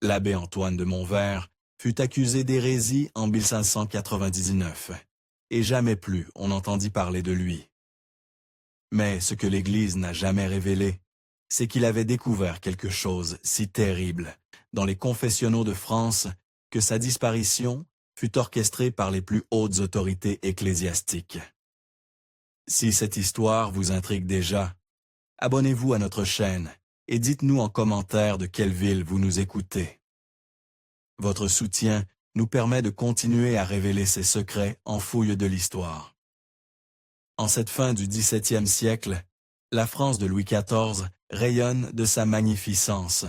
L'abbé Antoine de Montvert fut accusé d'hérésie en 1599, et jamais plus on n'entendit parler de lui. Mais ce que l'Église n'a jamais révélé, c'est qu'il avait découvert quelque chose si terrible dans les confessionnaux de France que sa disparition fut orchestrée par les plus hautes autorités ecclésiastiques. Si cette histoire vous intrigue déjà, abonnez-vous à notre chaîne et dites-nous en commentaire de quelle ville vous nous écoutez. Votre soutien nous permet de continuer à révéler ces secrets en fouille de l'histoire. En cette fin du XVIIe siècle, la France de Louis XIV rayonne de sa magnificence,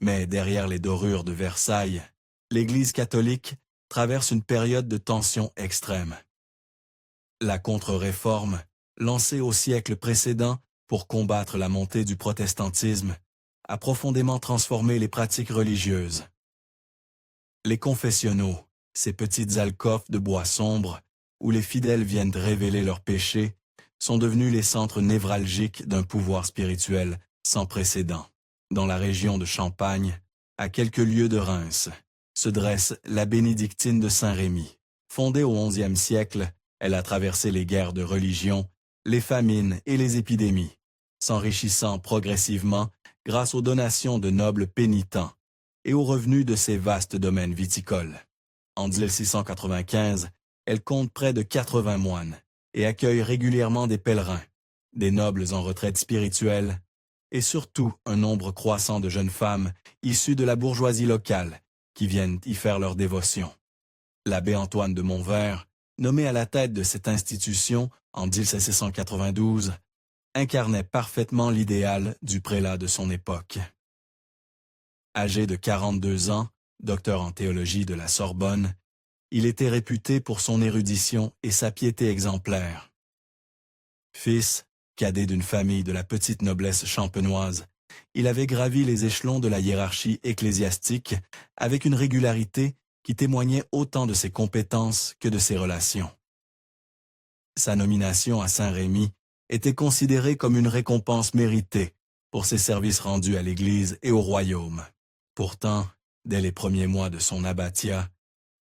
mais derrière les dorures de Versailles, l'Église catholique traverse une période de tension extrême. La contre-réforme, lancée au siècle précédent pour combattre la montée du protestantisme, a profondément transformé les pratiques religieuses. Les confessionnaux, ces petites alcôves de bois sombre, où les fidèles viennent révéler leurs péchés, sont devenus les centres névralgiques d'un pouvoir spirituel sans précédent. Dans la région de Champagne, à quelques lieues de Reims, se dresse la bénédictine de Saint-Rémy. Fondée au XIe siècle, elle a traversé les guerres de religion, les famines et les épidémies, s'enrichissant progressivement grâce aux donations de nobles pénitents et aux revenus de ses vastes domaines viticoles. En 1695, elle compte près de 80 moines et accueille régulièrement des pèlerins, des nobles en retraite spirituelle et surtout un nombre croissant de jeunes femmes issues de la bourgeoisie locale qui viennent y faire leur dévotion. L'abbé Antoine de Montvert, nommé à la tête de cette institution en 1792, incarnait parfaitement l'idéal du prélat de son époque. Âgé de 42 ans, docteur en théologie de la Sorbonne, il était réputé pour son érudition et sa piété exemplaire. Fils, cadet d'une famille de la petite noblesse champenoise, il avait gravi les échelons de la hiérarchie ecclésiastique avec une régularité qui témoignait autant de ses compétences que de ses relations. Sa nomination à Saint-Rémy était considérée comme une récompense méritée pour ses services rendus à l'Église et au royaume. Pourtant, dès les premiers mois de son abbatiat,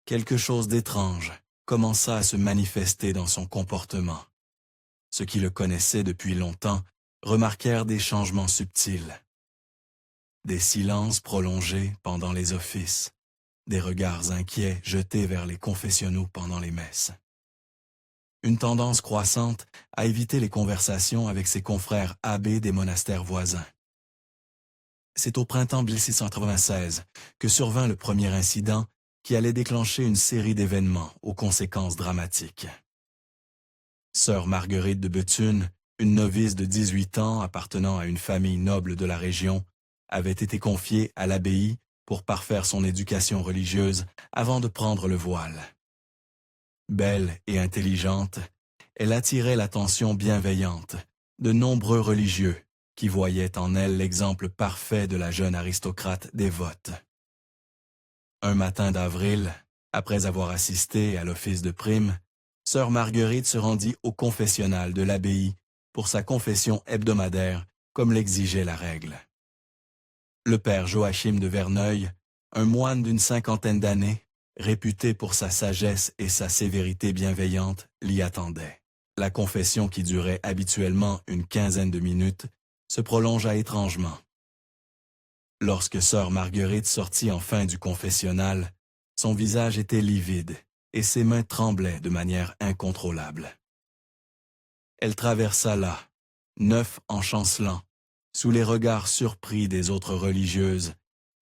quelque chose d'étrange commença à se manifester dans son comportement. Ceux qui le connaissaient depuis longtemps remarquèrent des changements subtils. Des silences prolongés pendant les offices, des regards inquiets jetés vers les confessionnaux pendant les messes. Une tendance croissante à éviter les conversations avec ses confrères abbés des monastères voisins. C'est au printemps 1696 que survint le premier incident qui allait déclencher une série d'événements aux conséquences dramatiques. Sœur Marguerite de Béthune, une novice de 18 ans appartenant à une famille noble de la région, avait été confiée à l'abbaye pour parfaire son éducation religieuse avant de prendre le voile. Belle et intelligente, elle attirait l'attention bienveillante de nombreux religieux qui voyaient en elle l'exemple parfait de la jeune aristocrate dévote. Un matin d'avril, après avoir assisté à l'office de prime, sœur Marguerite se rendit au confessionnal de l'abbaye pour sa confession hebdomadaire comme l'exigeait la règle. Le père Joachim de Verneuil, un moine d'une cinquantaine d'années, réputé pour sa sagesse et sa sévérité bienveillante, l'y attendait. La confession qui durait habituellement une quinzaine de minutes se prolongea étrangement. Lorsque sœur Marguerite sortit enfin du confessionnal, son visage était livide et ses mains tremblaient de manière incontrôlable. Elle traversa là, neuf en chancelant, sous les regards surpris des autres religieuses,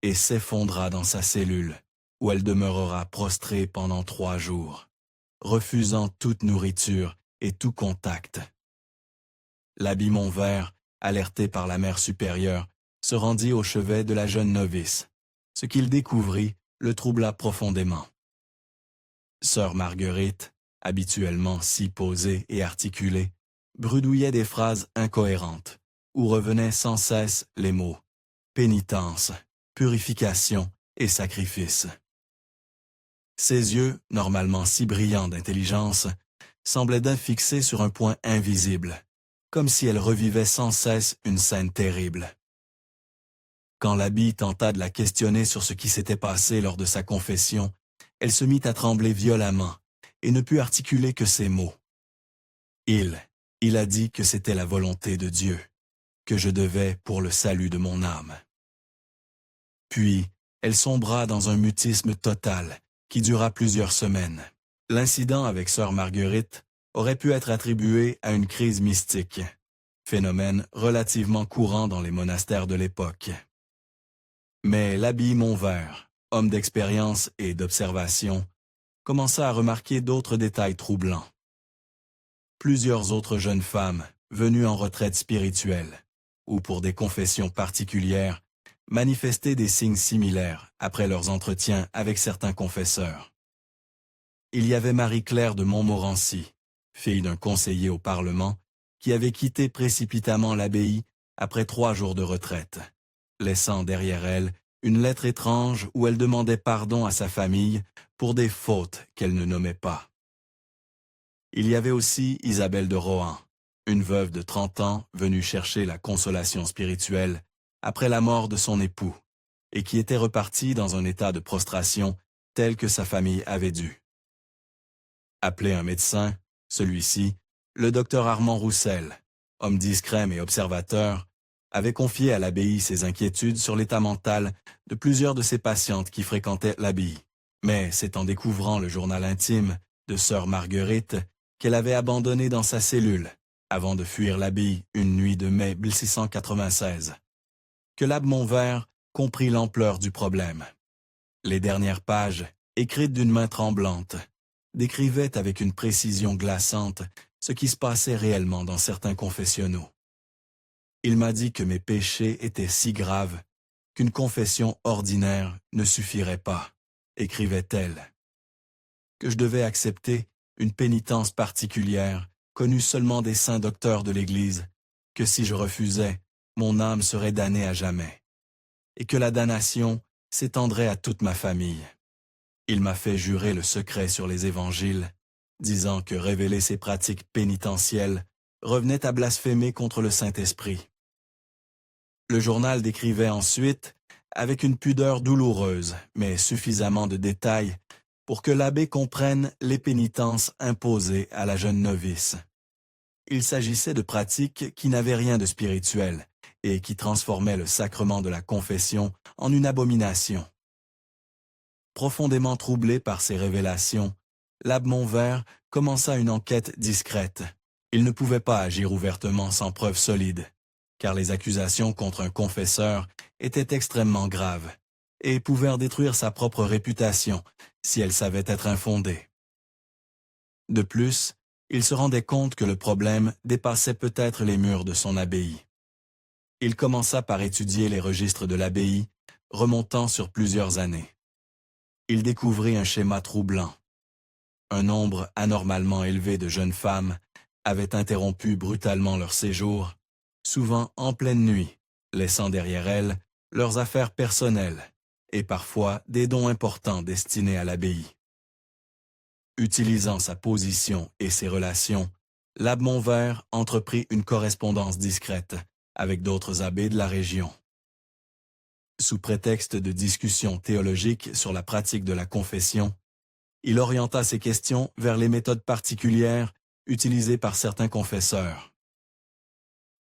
et s'effondra dans sa cellule, où elle demeurera prostrée pendant 3 jours, refusant toute nourriture et tout contact. L'abbé Montvert, alerté par la mère supérieure, se rendit au chevet de la jeune novice. Ce qu'il découvrit le troubla profondément. Sœur Marguerite, habituellement si posée et articulée, bredouillait des phrases incohérentes, où revenaient sans cesse les mots « pénitence »,« purification » et « sacrifice ». Ses yeux, normalement si brillants d'intelligence, semblaient d'un fixés sur un point invisible, comme si elle revivait sans cesse une scène terrible. Quand l'abbé tenta de la questionner sur ce qui s'était passé lors de sa confession, elle se mit à trembler violemment et ne put articuler que ces mots. Il a dit que c'était la volonté de Dieu, que je devais pour le salut de mon âme. Puis, elle sombra dans un mutisme total qui dura plusieurs semaines. L'incident avec sœur Marguerite aurait pu être attribué à une crise mystique, phénomène relativement courant dans les monastères de l'époque. Mais l'abbé Montvert, homme d'expérience et d'observation, commença à remarquer d'autres détails troublants. Plusieurs autres jeunes femmes, venues en retraite spirituelle, ou pour des confessions particulières, manifestaient des signes similaires après leurs entretiens avec certains confesseurs. Il y avait Marie-Claire de Montmorency, fille d'un conseiller au Parlement, qui avait quitté précipitamment l'abbaye après 3 jours de retraite, laissant derrière elle une lettre étrange où elle demandait pardon à sa famille pour des fautes qu'elle ne nommait pas. Il y avait aussi Isabelle de Rohan, une veuve de 30 ans venue chercher la consolation spirituelle après la mort de son époux, et qui était repartie dans un état de prostration tel que sa famille avait dû. Appelé un médecin, celui-ci, le docteur Armand Roussel, homme discret mais observateur, avait confié à l'abbaye ses inquiétudes sur l'état mental de plusieurs de ses patientes qui fréquentaient l'abbaye. Mais c'est en découvrant le journal intime de sœur Marguerite qu'elle avait abandonné dans sa cellule, avant de fuir l'abbaye une nuit de mai 1696, que l'abbé Montvert comprit l'ampleur du problème. Les dernières pages, écrites d'une main tremblante, décrivaient avec une précision glaçante ce qui se passait réellement dans certains confessionnaux. Il m'a dit que mes péchés étaient si graves qu'une confession ordinaire ne suffirait pas, écrivait-elle, que je devais accepter une pénitence particulière, connue seulement des saints docteurs de l'Église, que si je refusais, mon âme serait damnée à jamais, et que la damnation s'étendrait à toute ma famille. Il m'a fait jurer le secret sur les évangiles, disant que révéler ces pratiques pénitentielles revenait à blasphémer contre le Saint-Esprit. Le journal décrivait ensuite, avec une pudeur douloureuse, mais suffisamment de détails, pour que l'abbé comprenne les pénitences imposées à la jeune novice. Il s'agissait de pratiques qui n'avaient rien de spirituel et qui transformaient le sacrement de la confession en une abomination. Profondément troublé par ces révélations, l'abbé Montvert commença une enquête discrète. Il ne pouvait pas agir ouvertement sans preuves solides, car les accusations contre un confesseur étaient extrêmement graves et pouvaient en détruire sa propre réputation si elle savait être infondée. De plus, il se rendait compte que le problème dépassait peut-être les murs de son abbaye. Il commença par étudier les registres de l'abbaye, remontant sur plusieurs années. Il découvrit un schéma troublant. Un nombre anormalement élevé de jeunes femmes avaient interrompu brutalement leur séjour, souvent en pleine nuit, laissant derrière elles leurs affaires personnelles et parfois des dons importants destinés à l'abbaye. Utilisant sa position et ses relations, l'abbé Montvert entreprit une correspondance discrète avec d'autres abbés de la région. Sous prétexte de discussions théologiques sur la pratique de la confession, il orienta ses questions vers les méthodes particulières utilisées par certains confesseurs.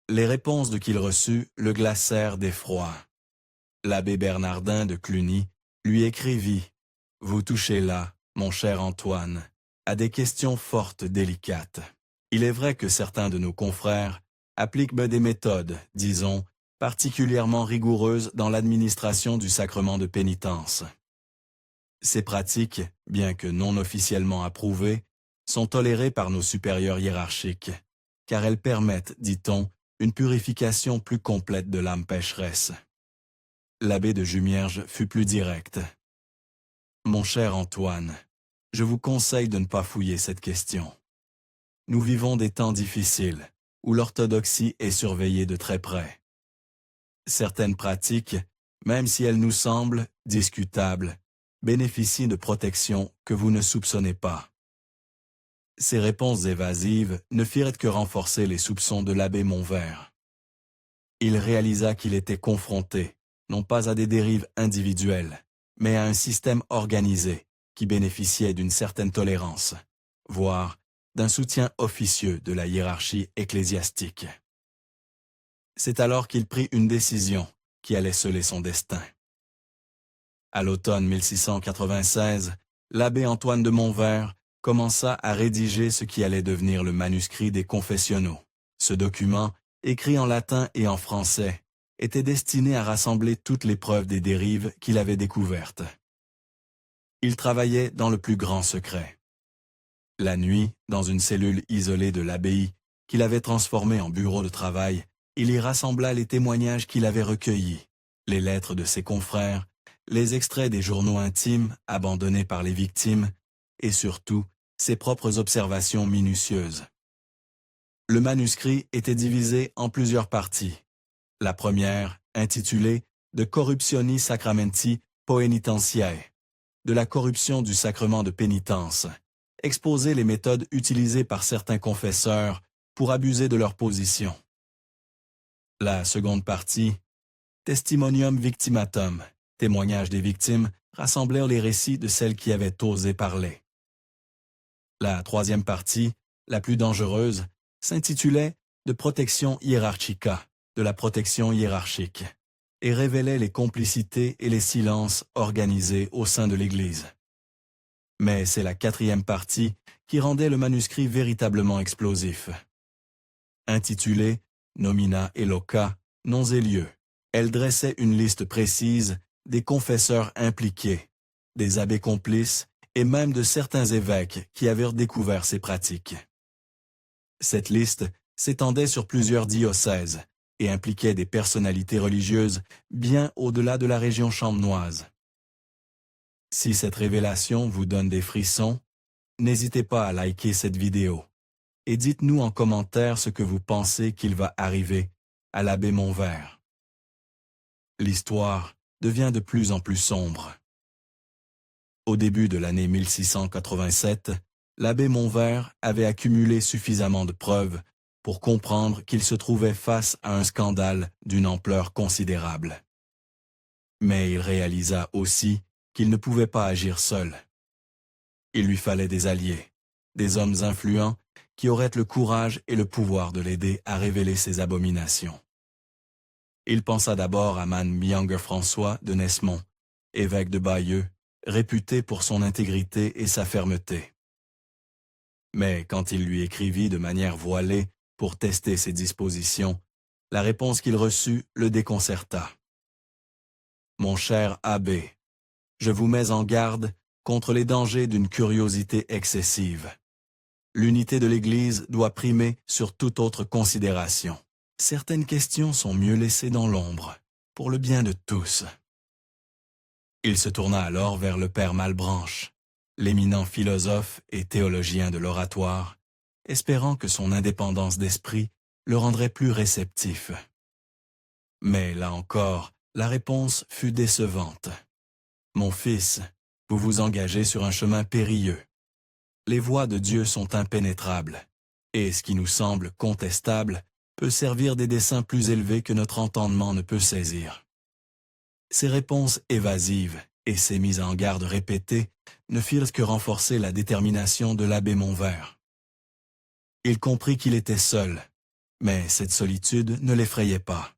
Les réponses qu'il reçut le glacèrent d'effroi. L'abbé Bernardin de Cluny lui écrivit « Vous touchez là, mon cher Antoine, à des questions fortes délicates. Il est vrai que certains de nos confrères appliquent des méthodes, disons, particulièrement rigoureuses dans l'administration du sacrement de pénitence. Ces pratiques, bien que non officiellement approuvées, sont tolérées par nos supérieurs hiérarchiques, car elles permettent, dit-on, une purification plus complète de l'âme pécheresse. » L'abbé de Jumierge fut plus direct. « Mon cher Antoine, je vous conseille de ne pas fouiller cette question. Nous vivons des temps difficiles, où l'orthodoxie est surveillée de très près. Certaines pratiques, même si elles nous semblent discutables, bénéficient de protections que vous ne soupçonnez pas. » Ces réponses évasives ne firent que renforcer les soupçons de l'abbé Montvert. Il réalisa qu'il était confronté, non pas à des dérives individuelles, mais à un système organisé qui bénéficiait d'une certaine tolérance, voire d'un soutien officieux de la hiérarchie ecclésiastique. C'est alors qu'il prit une décision qui allait sceller son destin. À l'automne 1696, l'abbé Antoine de Montvert commença à rédiger ce qui allait devenir le manuscrit des Confessionnaux. Ce document, écrit en latin et en français, était destiné à rassembler toutes les preuves des dérives qu'il avait découvertes. Il travaillait dans le plus grand secret. La nuit, dans une cellule isolée de l'abbaye, qu'il avait transformée en bureau de travail, il y rassembla les témoignages qu'il avait recueillis, les lettres de ses confrères, les extraits des journaux intimes abandonnés par les victimes, et surtout, ses propres observations minutieuses. Le manuscrit était divisé en plusieurs parties. La première, intitulée « De corruptioni sacramenti poenitentiae », de la corruption du sacrement de pénitence, exposait les méthodes utilisées par certains confesseurs pour abuser de leur position. La seconde partie, Testimonium victimatum, témoignage des victimes, rassemblèrent les récits de celles qui avaient osé parler. La troisième partie, la plus dangereuse, s'intitulait De protection hierarchica, de la protection hiérarchique, et révélait les complicités et les silences organisés au sein de l'Église. Mais c'est la quatrième partie qui rendait le manuscrit véritablement explosif. Intitulée Nomina et loca, noms et lieux, elle dressait une liste précise des confesseurs impliqués, des abbés complices et même de certains évêques qui avaient découvert ces pratiques. Cette liste s'étendait sur plusieurs diocèses et impliquait des personnalités religieuses bien au-delà de la région champenoise. Si cette révélation vous donne des frissons, n'hésitez pas à liker cette vidéo et dites-nous en commentaire ce que vous pensez qu'il va arriver à l'abbé Montvert. L'histoire devient de plus en plus sombre. Au début de l'année 1687, l'abbé Montvert avait accumulé suffisamment de preuves pour comprendre qu'il se trouvait face à un scandale d'une ampleur considérable. Mais il réalisa aussi qu'il ne pouvait pas agir seul. Il lui fallait des alliés, des hommes influents qui auraient le courage et le pouvoir de l'aider à révéler ses abominations. Il pensa d'abord à Man Bianger François de Nesmond, évêque de Bayeux, réputé pour son intégrité et sa fermeté. Mais quand il lui écrivit de manière voilée pour tester ses dispositions, la réponse qu'il reçut le déconcerta. « Mon cher abbé, je vous mets en garde contre les dangers d'une curiosité excessive. L'unité de l'Église doit primer sur toute autre considération. Certaines questions sont mieux laissées dans l'ombre, pour le bien de tous. » Il se tourna alors vers le père Malebranche, l'éminent philosophe et théologien de l'oratoire, espérant que son indépendance d'esprit le rendrait plus réceptif. Mais là encore, la réponse fut décevante. « Mon fils, vous vous engagez sur un chemin périlleux. Les voies de Dieu sont impénétrables, et ce qui nous semble contestable peut servir des desseins plus élevés que notre entendement ne peut saisir. » Ces réponses évasives et ces mises en garde répétées ne firent que renforcer la détermination de l'abbé Montvert. Il comprit qu'il était seul, mais cette solitude ne l'effrayait pas.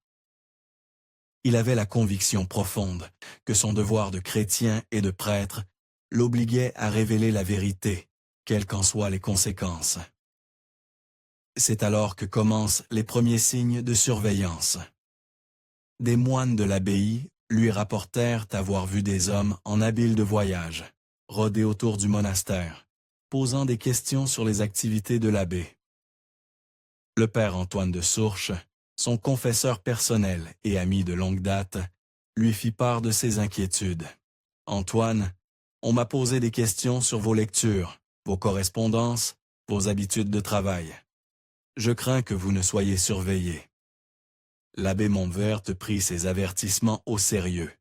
Il avait la conviction profonde que son devoir de chrétien et de prêtre l'obliguait à révéler la vérité, quelles qu'en soient les conséquences. C'est alors que commencent les premiers signes de surveillance. Des moines de l'abbaye lui rapportèrent avoir vu des hommes en habits de voyage, rôder autour du monastère, posant des questions sur les activités de l'abbé. Le père Antoine de Sourches, son confesseur personnel et ami de longue date, lui fit part de ses inquiétudes. « Antoine, on m'a posé des questions sur vos lectures, vos correspondances, vos habitudes de travail. Je crains que vous ne soyez surveillé. » L'abbé Montvert prit ses avertissements au sérieux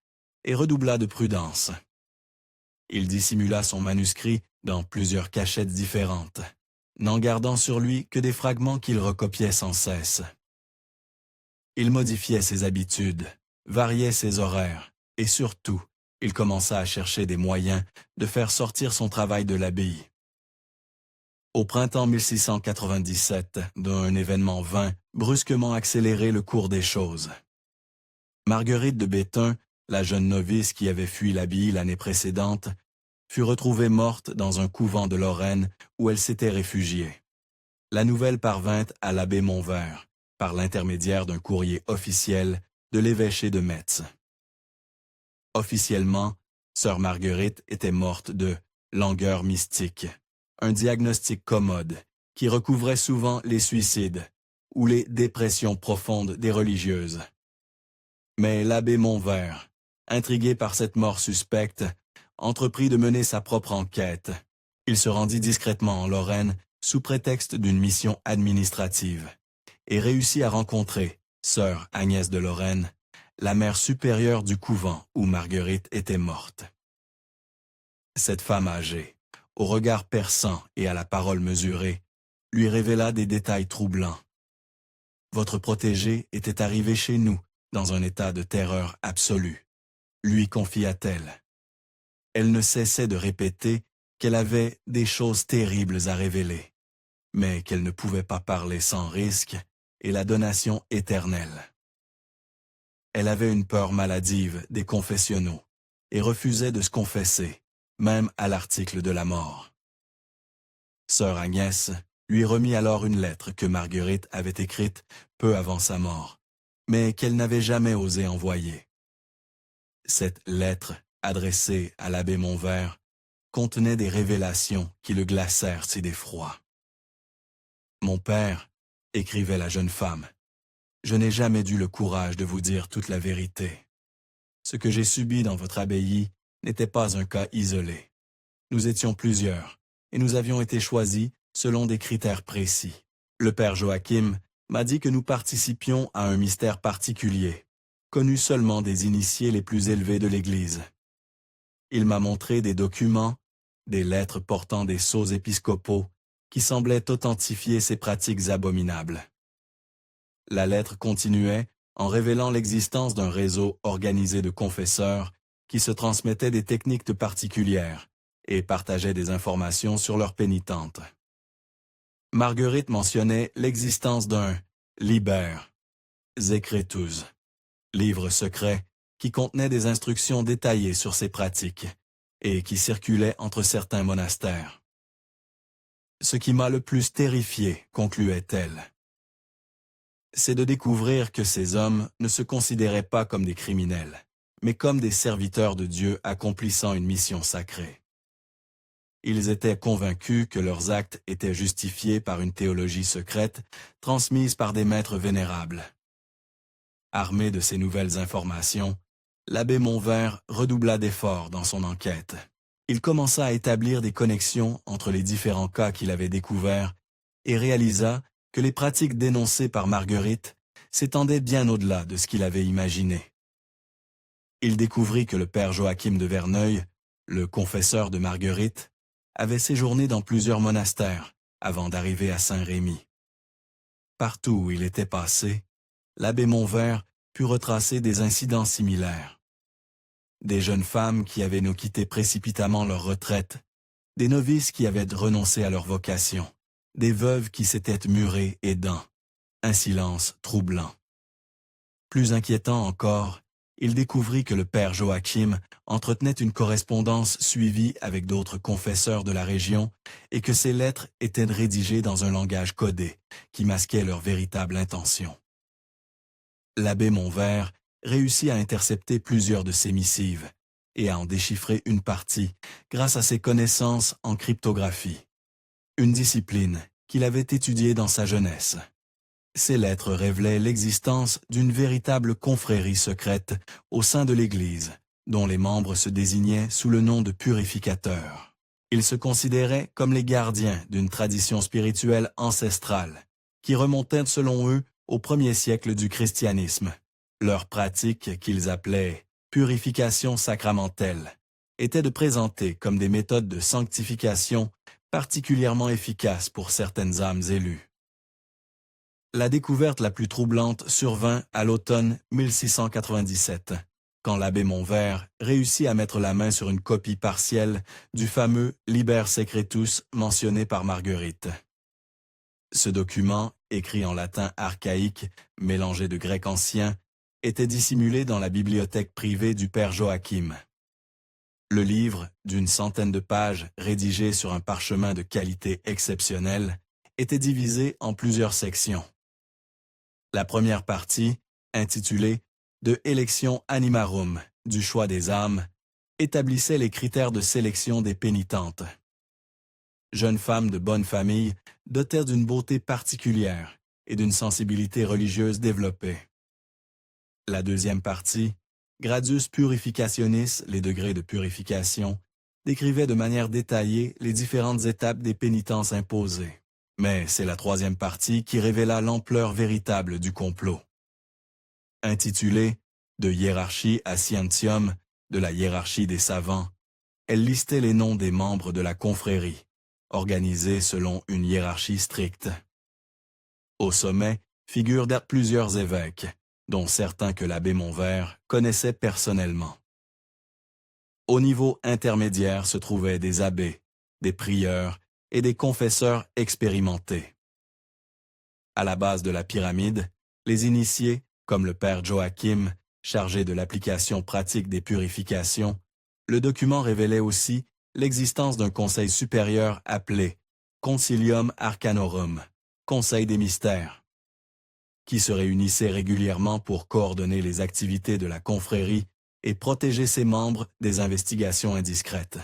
et redoubla de prudence. Il dissimula son manuscrit dans plusieurs cachettes différentes, n'en gardant sur lui que des fragments qu'il recopiait sans cesse. Il modifiait ses habitudes, variait ses horaires, et surtout, il commença à chercher des moyens de faire sortir son travail de l'abbaye. Au printemps 1697, un événement vint brusquement accélérer le cours des choses. Marguerite de Béthun, la jeune novice qui avait fui l'abbaye l'année précédente, fut retrouvée morte dans un couvent de Lorraine où elle s'était réfugiée. La nouvelle parvint à l'abbé Montvert, par l'intermédiaire d'un courrier officiel de l'évêché de Metz. Officiellement, sœur Marguerite était morte de langueur mystique, un diagnostic commode qui recouvrait souvent les suicides ou les dépressions profondes des religieuses. Mais l'abbé Montvert, intrigué par cette mort suspecte, entreprit de mener sa propre enquête. Il se rendit discrètement en Lorraine sous prétexte d'une mission administrative et réussit à rencontrer sœur Agnès de Lorraine, la mère supérieure du couvent où Marguerite était morte. Cette femme âgée, au regard perçant et à la parole mesurée, lui révéla des détails troublants. « Votre protégée était arrivée chez nous dans un état de terreur absolue », lui confia-t-elle. Elle ne cessait de répéter qu'elle avait des choses terribles à révéler, mais qu'elle ne pouvait pas parler sans risque et la donation éternelle. Elle avait une peur maladive des confessionnaux et refusait de se confesser, même à l'article de la mort. Sœur Agnès lui remit alors une lettre que Marguerite avait écrite peu avant sa mort, mais qu'elle n'avait jamais osé envoyer. Cette lettre, adressée à l'abbé Montvert, contenait des révélations qui le glacèrent si d'effroi. « Mon père, écrivait la jeune femme, je n'ai jamais eu le courage de vous dire toute la vérité. Ce que j'ai subi dans votre abbaye n'était pas un cas isolé. Nous étions plusieurs, et nous avions été choisis selon des critères précis. Le père Joachim m'a dit que nous participions à un mystère particulier, connu seulement des initiés les plus élevés de l'Église. Il m'a montré des documents, des lettres portant des sceaux épiscopaux, qui semblaient authentifier ces pratiques abominables. La lettre continuait en révélant l'existence d'un réseau organisé de confesseurs qui se transmettaient des techniques particulières et partageaient des informations sur leurs pénitentes. Marguerite mentionnait l'existence d'un « liber secretus », livre secret qui contenait des instructions détaillées sur ces pratiques et qui circulait entre certains monastères. « Ce qui m'a le plus terrifié, concluait-elle, c'est de découvrir que ces hommes ne se considéraient pas comme des criminels, mais comme des serviteurs de Dieu accomplissant une mission sacrée. Ils étaient convaincus que leurs actes étaient justifiés par une théologie secrète transmise par des maîtres vénérables. Armé de ces nouvelles informations, l'abbé Montvert redoubla d'efforts dans son enquête. Il commença à établir des connexions entre les différents cas qu'il avait découverts et réalisa que les pratiques dénoncées par Marguerite s'étendaient bien au-delà de ce qu'il avait imaginé. Il découvrit que le père Joachim de Verneuil, le confesseur de Marguerite, avait séjourné dans plusieurs monastères avant d'arriver à Saint-Rémy. Partout où il était passé, l'abbé Montvert put retracer des incidents similaires. Des jeunes femmes qui avaient nous quitté précipitamment leur retraite, des novices qui avaient renoncé à leur vocation, des veuves qui s'étaient murées et dents, un silence troublant. Plus inquiétant encore, il découvrit que le père Joachim entretenait une correspondance suivie avec d'autres confesseurs de la région et que ces lettres étaient rédigées dans un langage codé qui masquait leur véritable intention. L'abbé Montvert réussit à intercepter plusieurs de ces missives et à en déchiffrer une partie grâce à ses connaissances en cryptographie, une discipline qu'il avait étudiée dans sa jeunesse. Ces lettres révélaient l'existence d'une véritable confrérie secrète au sein de l'Église, dont les membres se désignaient sous le nom de purificateurs. Ils se considéraient comme les gardiens d'une tradition spirituelle ancestrale, qui remontait selon eux au 1er siècle du christianisme. Leur pratique, qu'ils appelaient « purification sacramentelle », était de présenter comme des méthodes de sanctification particulièrement efficaces pour certaines âmes élues. La découverte la plus troublante survint à l'automne 1697, quand l'abbé Montvert réussit à mettre la main sur une copie partielle du fameux Liber Secretus mentionné par Marguerite. Ce document, écrit en latin archaïque, mélangé de grec ancien, était dissimulé dans la bibliothèque privée du père Joachim. Le livre, d'une centaine de pages rédigé sur un parchemin de qualité exceptionnelle, était divisé en plusieurs sections. La première partie, intitulée « De Electio Animarum » du choix des âmes, établissait les critères de sélection des pénitentes. Jeunes femmes de bonne famille, dotées d'une beauté particulière et d'une sensibilité religieuse développée. La deuxième partie, Gradus Purificationis, les degrés de purification, décrivait de manière détaillée les différentes étapes des pénitences imposées. Mais c'est la troisième partie qui révéla l'ampleur véritable du complot. Intitulée « De hiérarchie à scientium », de la hiérarchie des savants, elle listait les noms des membres de la confrérie, organisée selon une hiérarchie stricte. Au sommet figurent plusieurs évêques, dont certains que l'abbé Montvert connaissait personnellement. Au niveau intermédiaire se trouvaient des abbés, des prieurs et des confesseurs expérimentés. À la base de la pyramide, les initiés, comme le père Joachim, chargé de l'application pratique des purifications, le document révélait aussi l'existence d'un conseil supérieur appelé Concilium Arcanorum, Conseil des mystères, qui se réunissait régulièrement pour coordonner les activités de la confrérie et protéger ses membres des investigations indiscrètes.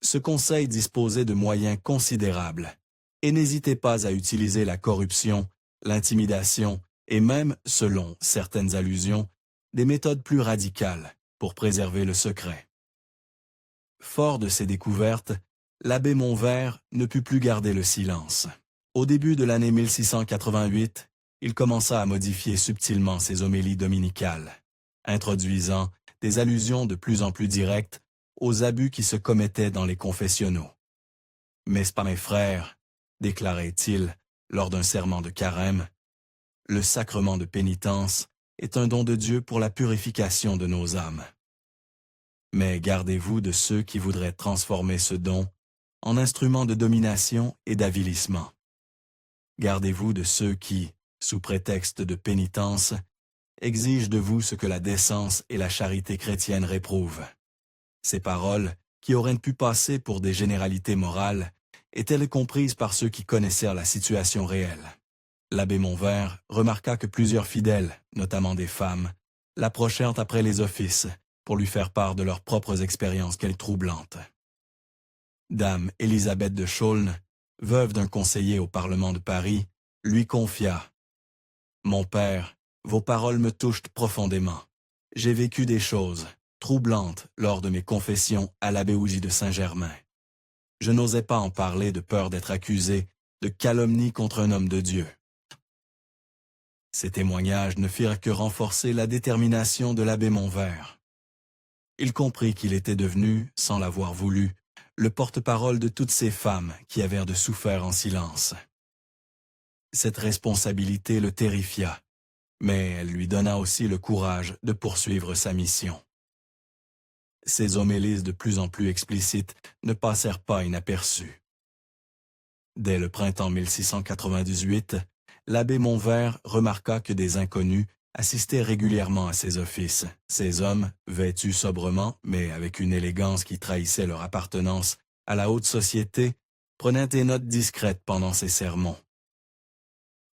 Ce conseil disposait de moyens considérables et n'hésitait pas à utiliser la corruption, l'intimidation et même, selon certaines allusions, des méthodes plus radicales pour préserver le secret. Fort de ces découvertes, l'abbé Montvert ne put plus garder le silence. Au début de l'année 1688, il commença à modifier subtilement ses homélies dominicales, introduisant des allusions de plus en plus directes aux abus qui se commettaient dans les confessionnaux. « Mes frères, déclarait-il lors d'un serment de carême, le sacrement de pénitence est un don de Dieu pour la purification de nos âmes. Mais gardez-vous de ceux qui voudraient transformer ce don en instrument de domination et d'avilissement. Gardez-vous de ceux qui, sous prétexte de pénitence, exigent de vous ce que la décence et la charité chrétienne réprouvent. » Ces paroles, qui auraient pu passer pour des généralités morales, étaient comprises par ceux qui connaissaient la situation réelle. L'abbé Montvert remarqua que plusieurs fidèles, notamment des femmes, l'approchèrent après les offices pour lui faire part de leurs propres expériences quelque troublantes. Dame Élisabeth de Chaulnes, veuve d'un conseiller au Parlement de Paris, lui confia « Mon père, vos paroles me touchent profondément. J'ai vécu des choses troublantes lors de mes confessions à l'abbaye de Saint-Germain. Je n'osais pas en parler de peur d'être accusé de calomnie contre un homme de Dieu. » Ces témoignages ne firent que renforcer la détermination de l'abbé Montvert. Il comprit qu'il était devenu, sans l'avoir voulu, le porte-parole de toutes ces femmes qui avaient de souffrir en silence. Cette responsabilité le terrifia, mais elle lui donna aussi le courage de poursuivre sa mission. Ces homélies de plus en plus explicites ne passèrent pas inaperçues. Dès le printemps 1698, l'abbé Montvert remarqua que des inconnus assistaient régulièrement à ses offices. Ces hommes, vêtus sobrement, mais avec une élégance qui trahissait leur appartenance à la haute société, prenaient des notes discrètes pendant ses sermons.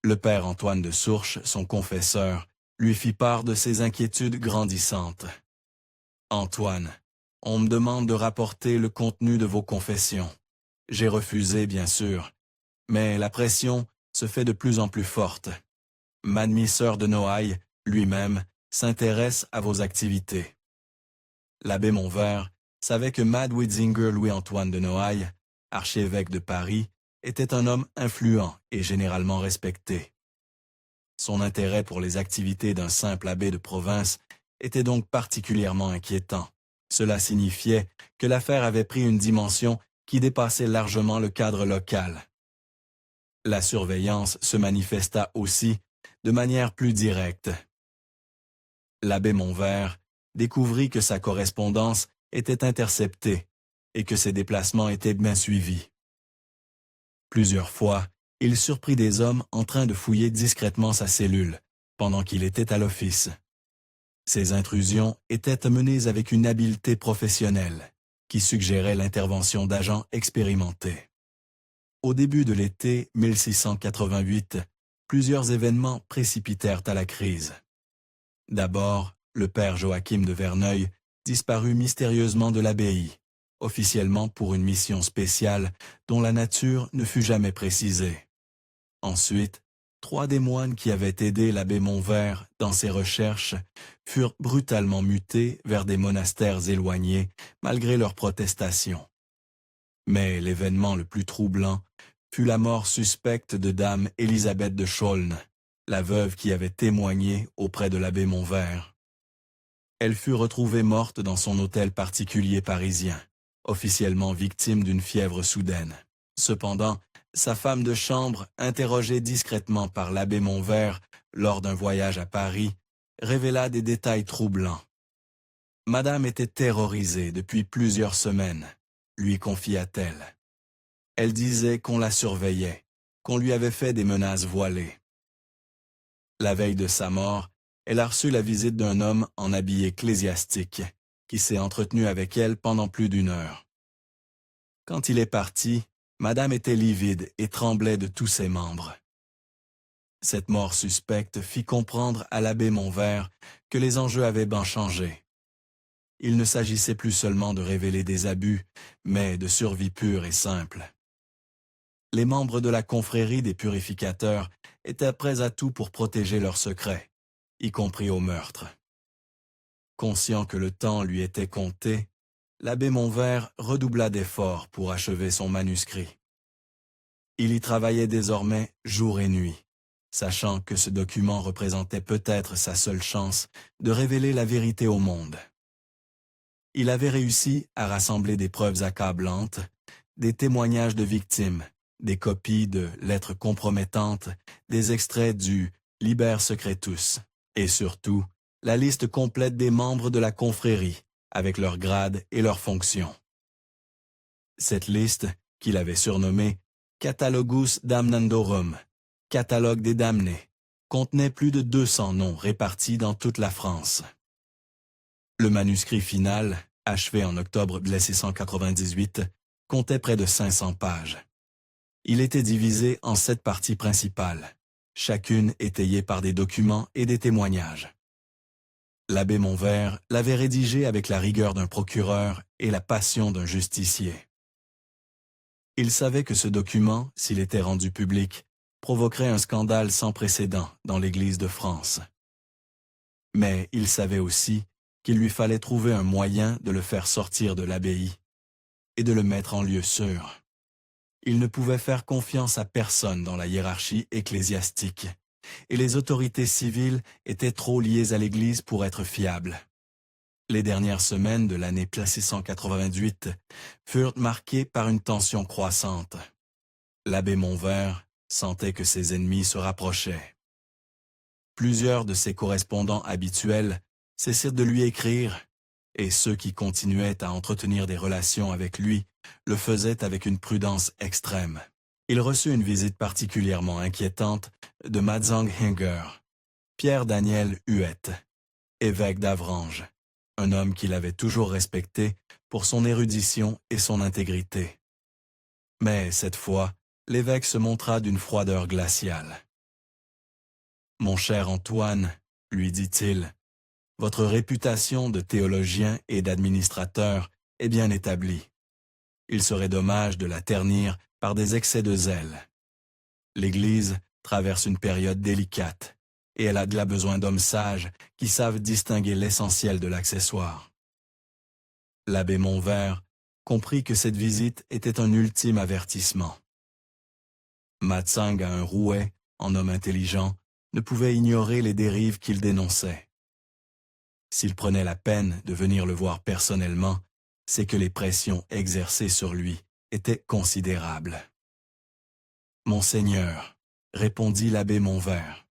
Le père Antoine de Sourches, son confesseur, lui fit part de ses inquiétudes grandissantes. « Antoine, on me demande de rapporter le contenu de vos confessions. J'ai refusé, bien sûr, mais la pression se fait de plus en plus forte. Mademoiselle de Noailles, lui-même, s'intéresse à vos activités. » L'abbé Montvert savait que Mad Witzinger Louis-Antoine de Noailles, archevêque de Paris, était un homme influent et généralement respecté. Son intérêt pour les activités d'un simple abbé de province était donc particulièrement inquiétant. Cela signifiait que l'affaire avait pris une dimension qui dépassait largement le cadre local. La surveillance se manifesta aussi de manière plus directe. L'abbé Montvert découvrit que sa correspondance était interceptée et que ses déplacements étaient bien suivis. Plusieurs fois, il surprit des hommes en train de fouiller discrètement sa cellule, pendant qu'il était à l'office. Ces intrusions étaient menées avec une habileté professionnelle, qui suggérait l'intervention d'agents expérimentés. Au début de l'été 1688, plusieurs événements précipitèrent à la crise. D'abord, le père Joachim de Verneuil disparut mystérieusement de l'abbaye, officiellement pour une mission spéciale dont la nature ne fut jamais précisée. Ensuite, 3 des moines qui avaient aidé l'abbé Montvert dans ses recherches furent brutalement mutés vers des monastères éloignés malgré leurs protestations. Mais l'événement le plus troublant fut la mort suspecte de dame Élisabeth de Chaulnes, la veuve qui avait témoigné auprès de l'abbé Montvert. Elle fut retrouvée morte dans son hôtel particulier parisien, officiellement victime d'une fièvre soudaine. Cependant, sa femme de chambre, interrogée discrètement par l'abbé Montvert lors d'un voyage à Paris, révéla des détails troublants. Madame était terrorisée depuis plusieurs semaines, lui confia-t-elle. Elle disait qu'on la surveillait, qu'on lui avait fait des menaces voilées. La veille de sa mort, elle a reçu la visite d'un homme en habit ecclésiastique, qui s'est entretenu avec elle pendant plus d'1 heure. Quand il est parti, Madame était livide et tremblait de tous ses membres. Cette mort suspecte fit comprendre à l'abbé Montvert que les enjeux avaient bien changé. Il ne s'agissait plus seulement de révéler des abus, mais de survie pure et simple. Les membres de la confrérie des purificateurs étaient prêts à tout pour protéger leurs secrets, y compris au meurtre. Conscient que le temps lui était compté, l'abbé Montvert redoubla d'efforts pour achever son manuscrit. Il y travaillait désormais jour et nuit, sachant que ce document représentait peut-être sa seule chance de révéler la vérité au monde. Il avait réussi à rassembler des preuves accablantes, des témoignages de victimes, des copies de lettres compromettantes, des extraits du « Liber Secretus » et surtout, la liste complète des membres de la confrérie, avec leurs grades et leurs fonctions. Cette liste, qu'il avait surnommée « Catalogus Damnandorum », catalogue des damnés, contenait plus de 200 noms répartis dans toute la France. Le manuscrit final, achevé en octobre 1698, comptait près de 500 pages. Il était divisé en 7 parties principales, chacune étayée par des documents et des témoignages. L'abbé Montvert l'avait rédigé avec la rigueur d'un procureur et la passion d'un justicier. Il savait que ce document, s'il était rendu public, provoquerait un scandale sans précédent dans l'Église de France. Mais il savait aussi qu'il lui fallait trouver un moyen de le faire sortir de l'abbaye et de le mettre en lieu sûr. Il ne pouvait faire confiance à personne dans la hiérarchie ecclésiastique, et les autorités civiles étaient trop liées à l'Église pour être fiables. Les dernières semaines de l'année 1688 furent marquées par une tension croissante. L'abbé Montvert sentait que ses ennemis se rapprochaient. Plusieurs de ses correspondants habituels cessèrent de lui écrire, et ceux qui continuaient à entretenir des relations avec lui le faisaient avec une prudence extrême. Il reçut une visite particulièrement inquiétante de Matzanghinger, Pierre-Daniel Huette, évêque d'Avranches, un homme qu'il avait toujours respecté pour son érudition et son intégrité. Mais cette fois, l'évêque se montra d'une froideur glaciale. « Mon cher Antoine, lui dit-il, votre réputation de théologien et d'administrateur est bien établie. Il serait dommage de la ternir par des excès de zèle. L'Église traverse une période délicate, et elle a de la besoin d'hommes sages qui savent distinguer l'essentiel de l'accessoire. » L'abbé Montvert comprit que cette visite était un ultime avertissement. Matzang à un rouet, en homme intelligent, ne pouvait ignorer les dérives qu'il dénonçait. S'il prenait la peine de venir le voir personnellement, c'est que les pressions exercées sur lui étaient considérables. Monseigneur, répondit l'abbé Montvert,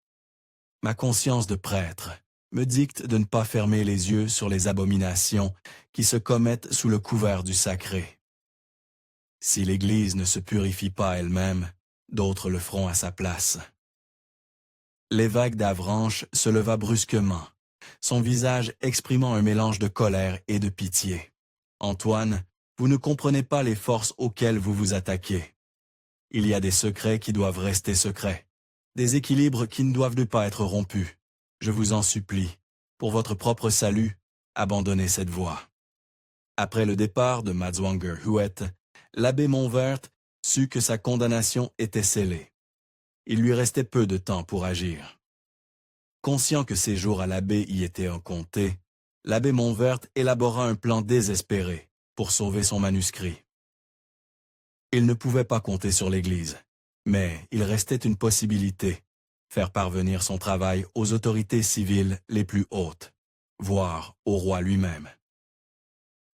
ma conscience de prêtre me dicte de ne pas fermer les yeux sur les abominations qui se commettent sous le couvert du sacré. Si l'Église ne se purifie pas elle-même, d'autres le feront à sa place. L'évêque d'Avranches se leva brusquement, son visage exprimant un mélange de colère et de pitié. « Antoine, vous ne comprenez pas les forces auxquelles vous vous attaquez. Il y a des secrets qui doivent rester secrets, des équilibres qui ne doivent pas être rompus. Je vous en supplie, pour votre propre salut, abandonnez cette voie. » Après le départ de Madswanger Huet, l'abbé Montvert sut que sa condamnation était scellée. Il lui restait peu de temps pour agir. Conscient que ses jours à l'abbé y étaient comptés, l'abbé Montvert élabora un plan désespéré pour sauver son manuscrit. Il ne pouvait pas compter sur l'Église, mais il restait une possibilité, faire parvenir son travail aux autorités civiles les plus hautes, voire au roi lui-même.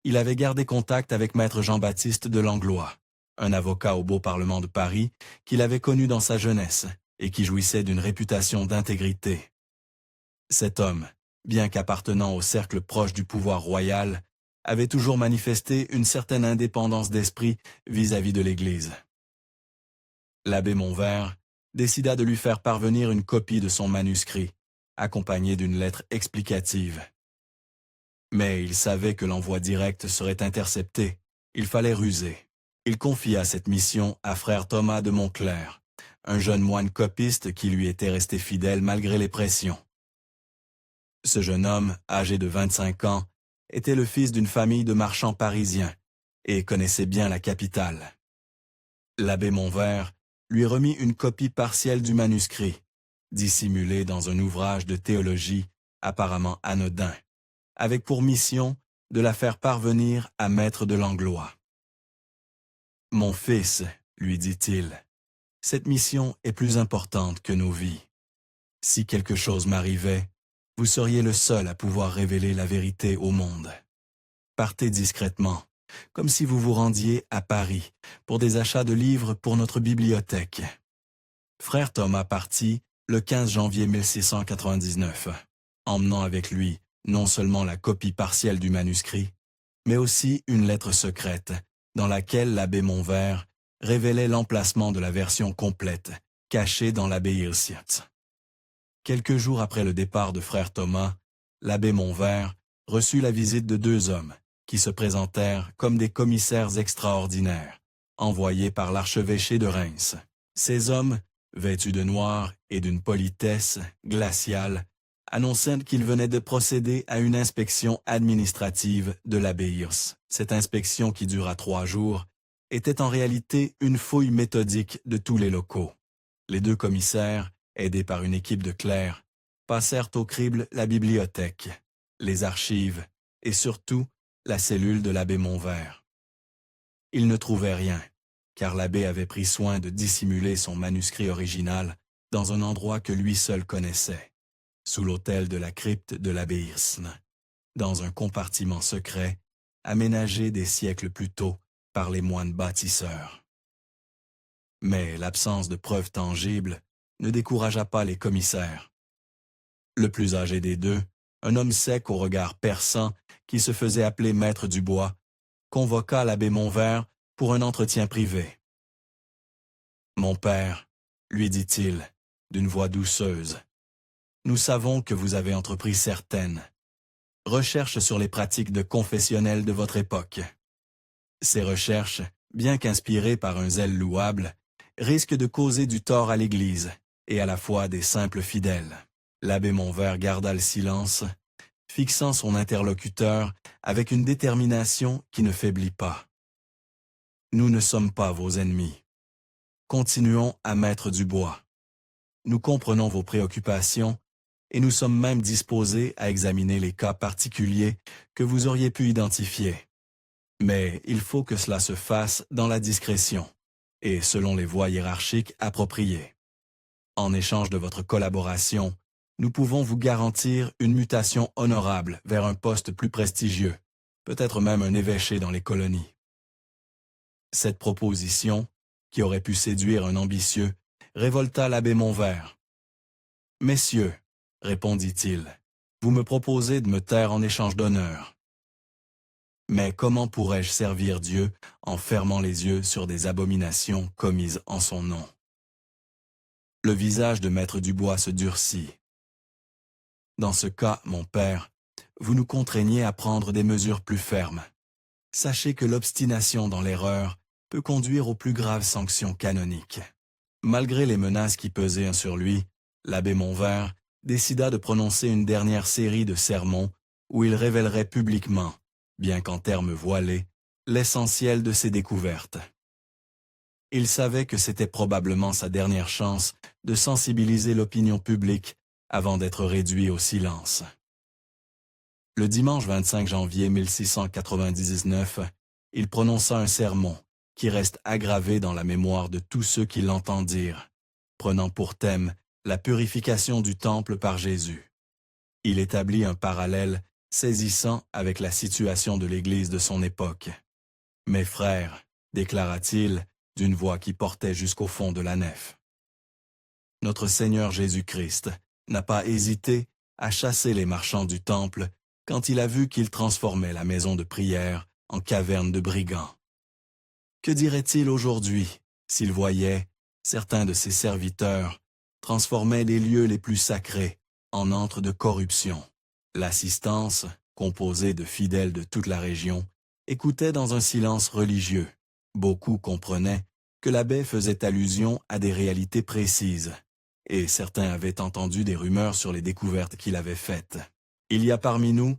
Il avait gardé contact avec maître Jean-Baptiste de Langlois, un avocat au Beau Parlement de Paris qu'il avait connu dans sa jeunesse et qui jouissait d'une réputation d'intégrité. Cet homme, bien qu'appartenant au cercle proche du pouvoir royal, avait toujours manifesté une certaine indépendance d'esprit vis-à-vis de l'Église. L'abbé Montvert décida de lui faire parvenir une copie de son manuscrit, accompagnée d'une lettre explicative. Mais il savait que l'envoi direct serait intercepté. Il fallait ruser. Il confia cette mission à frère Thomas de Montclerc, un jeune moine copiste qui lui était resté fidèle malgré les pressions. Ce jeune homme, âgé de 25 ans, était le fils d'une famille de marchands parisiens et connaissait bien la capitale. L'abbé Montvert lui remit une copie partielle du manuscrit, dissimulé dans un ouvrage de théologie apparemment anodin, avec pour mission de la faire parvenir à maître de Langlois. « Mon fils, lui dit-il, cette mission est plus importante que nos vies. Si quelque chose m'arrivait, vous seriez le seul à pouvoir révéler la vérité au monde. Partez discrètement, comme si vous vous rendiez à Paris pour des achats de livres pour notre bibliothèque. » Frère Thomas partit le 15 janvier 1699, emmenant avec lui non seulement la copie partielle du manuscrit, mais aussi une lettre secrète dans laquelle l'abbé Montvert révélait l'emplacement de la version complète, cachée dans l'abbaye Hilsiat. Quelques jours après le départ de frère Thomas, l'abbé Montvert reçut la visite de deux hommes qui se présentèrent comme des commissaires extraordinaires, envoyés par l'archevêché de Reims. Ces hommes, vêtus de noir et d'une politesse glaciale, annonçèrent qu'ils venaient de procéder à une inspection administrative de l'abbaye. Cette inspection, qui dura 3 jours, était en réalité une fouille méthodique de tous les locaux. Les deux commissaires, aidés par une équipe de clercs, passèrent au crible la bibliothèque, les archives et surtout la cellule de l'abbé Montvert. Ils ne trouvaient rien, car l'abbé avait pris soin de dissimuler son manuscrit original dans un endroit que lui seul connaissait, sous l'autel de la crypte de l'abbé Hirsne, dans un compartiment secret aménagé des siècles plus tôt par les moines bâtisseurs. Mais l'absence de preuves tangibles ne découragea pas les commissaires. Le plus âgé des deux, un homme sec au regard perçant qui se faisait appeler maître Dubois, convoqua l'abbé Montvert pour un entretien privé. « Mon père, lui dit-il, d'une voix douceuse, nous savons que vous avez entrepris certaines recherches sur les pratiques de confessionnel de votre époque. Ces recherches, bien qu'inspirées par un zèle louable, risquent de causer du tort à l'Église et à la foi des simples fidèles. » L'abbé Montvert garda le silence, fixant son interlocuteur avec une détermination qui ne faiblit pas. « Nous ne sommes pas vos ennemis. Continuons à mettre du bois. Nous comprenons vos préoccupations et nous sommes même disposés à examiner les cas particuliers que vous auriez pu identifier. Mais il faut que cela se fasse dans la discrétion et selon les voies hiérarchiques appropriées. En échange de votre collaboration, nous pouvons vous garantir une mutation honorable vers un poste plus prestigieux, peut-être même un évêché dans les colonies. Cette proposition qui aurait pu séduire un ambitieux, révolta l'abbé Montvert. « Messieurs, répondit-il, vous me proposez de me taire en échange d'honneur. Mais comment pourrais-je servir Dieu en fermant les yeux sur des abominations commises en son nom ?» Le visage de Maître Dubois se durcit. « Dans ce cas, mon père, vous nous contraignez à prendre des mesures plus fermes. Sachez que l'obstination dans l'erreur peut conduire aux plus graves sanctions canoniques. » Malgré les menaces qui pesaient sur lui, l'abbé Montvert décida de prononcer une dernière série de sermons où il révélerait publiquement, bien qu'en termes voilés, l'essentiel de ses découvertes. Il savait que c'était probablement sa dernière chance de sensibiliser l'opinion publique avant d'être réduit au silence. Le dimanche 25 janvier 1699, il prononça un sermon qui reste aggravé dans la mémoire de tous ceux qui l'entendirent, prenant pour thème la purification du temple par Jésus. Il établit un parallèle saisissant avec la situation de l'Église de son époque. « Mes frères, déclara-t-il d'une voix qui portait jusqu'au fond de la nef, notre Seigneur Jésus-Christ n'a pas hésité à chasser les marchands du temple quand il a vu qu'ils transformaient la maison de prière en caverne de brigands. Que dirait-il aujourd'hui s'il voyait certains de ses serviteurs transformer les lieux les plus sacrés en antres de corruption? L'assistance, composée de fidèles de toute la région, écoutait dans un silence religieux. Beaucoup comprenaient que l'abbé faisait allusion à des réalités précises, et certains avaient entendu des rumeurs sur les découvertes qu'il avait faites. « Il y a parmi nous,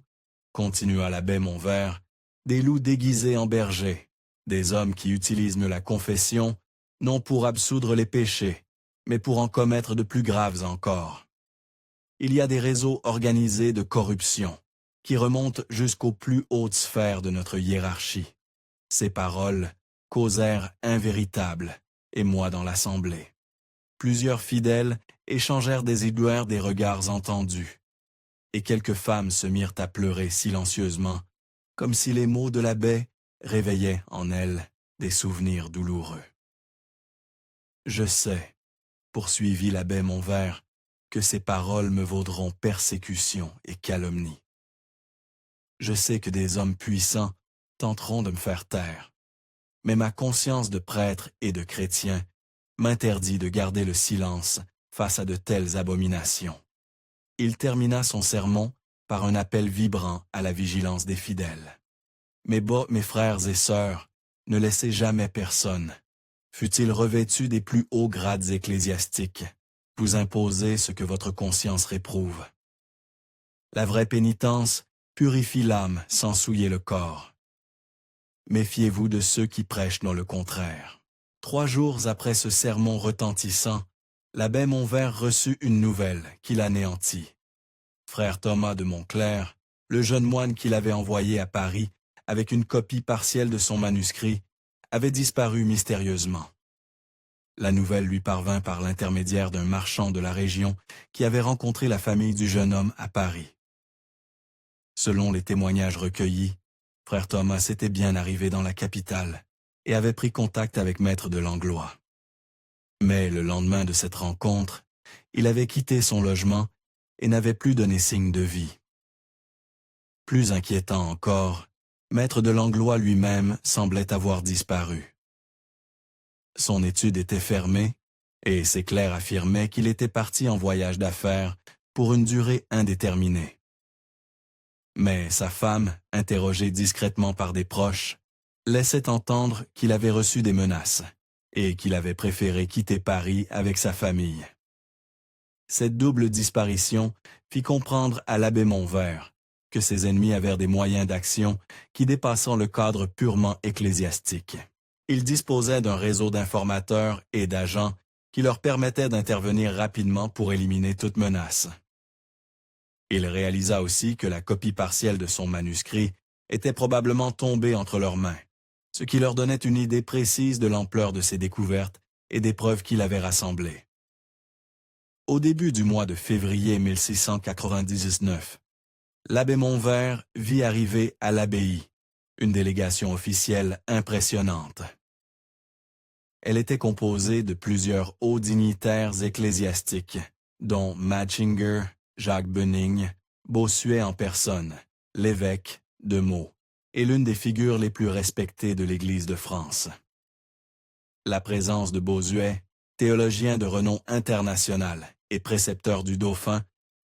continua l'abbé Montvert, des loups déguisés en bergers, des hommes qui utilisent la confession, non pour absoudre les péchés, mais pour en commettre de plus graves encore. Il y a des réseaux organisés de corruption, qui remontent jusqu'aux plus hautes sphères de notre hiérarchie. » Ces paroles causèrent invéritables, émoi dans l'assemblée. Plusieurs fidèles échangèrent des ébloueurs des regards entendus, et quelques femmes se mirent à pleurer silencieusement, comme si les mots de l'abbé réveillaient en elles des souvenirs douloureux. « Je sais, poursuivit l'abbé Montvert, que ces paroles me vaudront persécution et calomnie. Je sais que des hommes puissants tenteront de me faire taire, mais ma conscience de prêtre et de chrétien m'interdit de garder le silence face à de telles abominations. » Il termina son sermon par un appel vibrant à la vigilance des fidèles. « Mes frères et sœurs, ne laissez jamais personne, fût-il revêtu des plus hauts grades ecclésiastiques, vous imposer ce que votre conscience réprouve. La vraie pénitence purifie l'âme sans souiller le corps. Méfiez-vous de ceux qui prêchent dans le contraire. » 3 jours après ce sermon retentissant, l'abbé Montvert reçut une nouvelle qui l'anéantit. Frère Thomas de Montclair, le jeune moine qu'il avait envoyé à Paris avec une copie partielle de son manuscrit, avait disparu mystérieusement. La nouvelle lui parvint par l'intermédiaire d'un marchand de la région qui avait rencontré la famille du jeune homme à Paris. Selon les témoignages recueillis, frère Thomas était bien arrivé dans la capitale et avait pris contact avec maître de Langlois. Mais le lendemain de cette rencontre, il avait quitté son logement et n'avait plus donné signe de vie. Plus inquiétant encore, maître de Langlois lui-même semblait avoir disparu. Son étude était fermée, et ses clercs affirmaient qu'il était parti en voyage d'affaires pour une durée indéterminée. Mais sa femme, interrogée discrètement par des proches, laissait entendre qu'il avait reçu des menaces et qu'il avait préféré quitter Paris avec sa famille. Cette double disparition fit comprendre à l'abbé Montvert que ses ennemis avaient des moyens d'action qui dépassant le cadre purement ecclésiastique. Ils disposaient d'un réseau d'informateurs et d'agents qui leur permettait d'intervenir rapidement pour éliminer toute menace. Il réalisa aussi que la copie partielle de son manuscrit était probablement tombée entre leurs mains, ce qui leur donnait une idée précise de l'ampleur de ses découvertes et des preuves qu'il avait rassemblées. Au début du mois de février 1699, l'abbé Montvert vit arriver à l'abbaye une délégation officielle impressionnante. Elle était composée de plusieurs hauts dignitaires ecclésiastiques, dont Matschinger, Jacques Benning, Bossuet en personne, l'évêque de Meaux, et l'une des figures les plus respectées de l'Église de France. La présence de Bossuet, théologien de renom international et précepteur du Dauphin,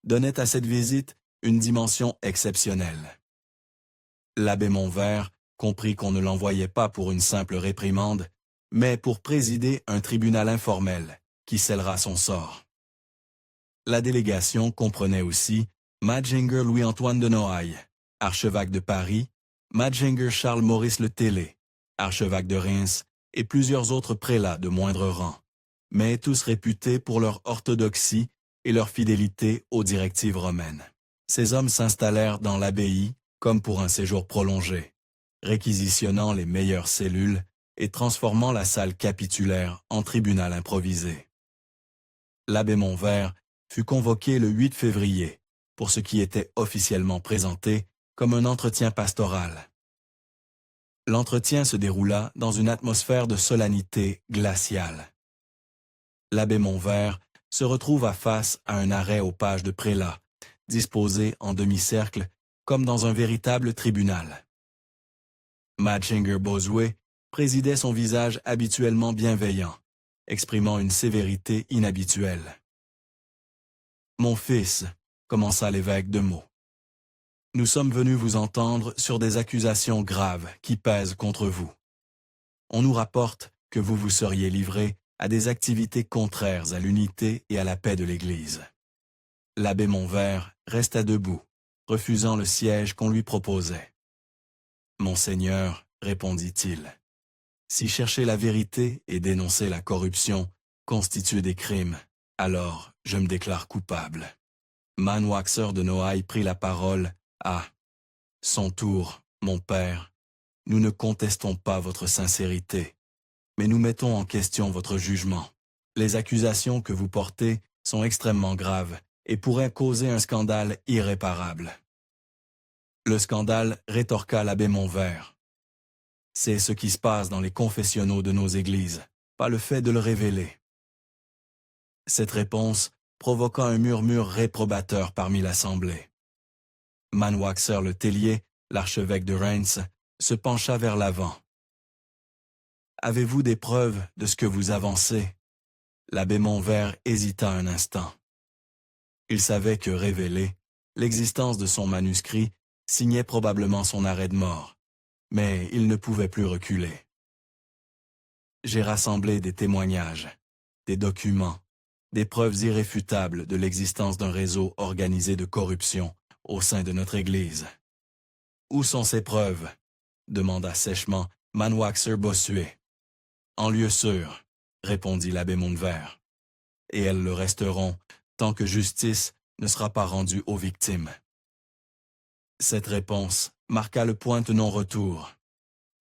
donnait à cette visite une dimension exceptionnelle. L'abbé Montvert comprit qu'on ne l'envoyait pas pour une simple réprimande, mais pour présider un tribunal informel qui scellera son sort. La délégation comprenait aussi Matschinger Louis-Antoine de Noailles, archevêque de Paris, Matschinger Charles-Maurice Le Tellé, archevêque de Reims, et plusieurs autres prélats de moindre rang, mais tous réputés pour leur orthodoxie et leur fidélité aux directives romaines. Ces hommes s'installèrent dans l'abbaye comme pour un séjour prolongé, réquisitionnant les meilleures cellules et transformant la salle capitulaire en tribunal improvisé. L'abbé Montvert fut convoqué le 8 février pour ce qui était officiellement présenté comme un entretien pastoral. L'entretien se déroula dans une atmosphère de solennité glaciale. L'abbé Montvert se retrouva face à un arrêt aux pages de prélats, disposés en demi-cercle comme dans un véritable tribunal. Matschinger Bossuet présidait son visage habituellement bienveillant, exprimant une sévérité inhabituelle. « Mon fils, » commença l'évêque de Meaux, « nous sommes venus vous entendre sur des accusations graves qui pèsent contre vous. On nous rapporte que vous vous seriez livré à des activités contraires à l'unité et à la paix de l'Église. » L'abbé Montvert resta debout, refusant le siège qu'on lui proposait. « Monseigneur, » répondit-il, « si chercher la vérité et dénoncer la corruption constituent des crimes, alors je me déclare coupable. » Mannwachser de Noailles prit la parole à son tour, « Mon père, nous ne contestons pas votre sincérité, mais nous mettons en question votre jugement. Les accusations que vous portez sont extrêmement graves et pourrait causer un scandale irréparable. » Le scandale, rétorqua l'abbé Montvert. C'est ce qui se passe dans les confessionnaux de nos églises, pas le fait de le révéler. Cette réponse provoqua un murmure réprobateur parmi l'assemblée. Mannwachser Le Tellier, l'archevêque de Reims, se pencha vers l'avant. « Avez-vous des preuves de ce que vous avancez ?» L'abbé Montvert hésita un instant. Il savait que révélé, l'existence de son manuscrit signait probablement son arrêt de mort, mais il ne pouvait plus reculer. « J'ai rassemblé des témoignages, des documents, des preuves irréfutables de l'existence d'un réseau organisé de corruption au sein de notre Église. »« Où sont ces preuves ?» demanda sèchement Mannwachser Bossuet. « En lieu sûr, » répondit l'abbé Montvert, « et elles le resteront tant que justice ne sera pas rendue aux victimes. » Cette réponse marqua le point de non-retour.